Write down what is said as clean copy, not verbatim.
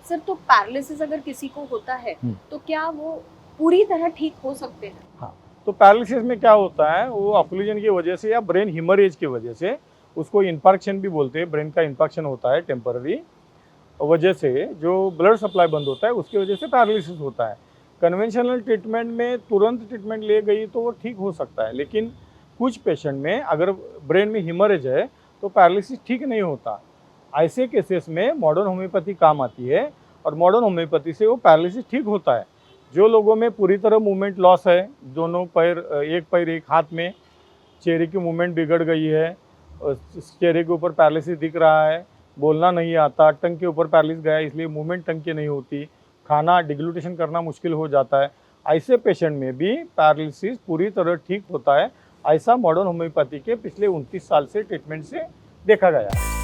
Sir तो paralysis अगर किसी को होता है तो क्या वो पूरी तरह ठीक हो सकते हैं? हाँ, तो पैरालिसिस में क्या होता है, वो ऑक्लूजन की वजह से या ब्रेन हिमरेज की वजह से, उसको इन्फार्क्शन भी बोलते हैं, ब्रेन का इन्फार्क्शन होता है टेम्पररी वजह से, जो ब्लड सप्लाई बंद होता है उसकी वजह से पैरालिसिस होता है। कन्वेंशनल ट्रीटमेंट में तुरंत ट्रीटमेंट ले गई तो वो ठीक हो सकता है, लेकिन कुछ पेशेंट में अगर ब्रेन में हिमरेज है तो पैरालिसिस ठीक नहीं होता। ऐसे केसेस में मॉडर्न होम्योपैथी काम आती है और मॉडर्न होम्योपैथी से वो पैरालिसिस ठीक होता है। जो लोगों में पूरी तरह मूवमेंट लॉस है, दोनों पैर, एक पैर एक हाथ में, चेहरे की मूवमेंट बिगड़ गई है, चेहरे के ऊपर पैरालिसिस दिख रहा है, बोलना नहीं आता, टंग के ऊपर पैरालिसिस गया इसलिए मूवमेंट टंग की नहीं होती, खाना डिग्लूटेशन करना मुश्किल हो जाता है, ऐसे पेशेंट में भी पैरालिसिस पूरी तरह ठीक होता है। ऐसा मॉडर्न होम्योपैथी के पिछले 29 साल से ट्रीटमेंट से देखा गया है।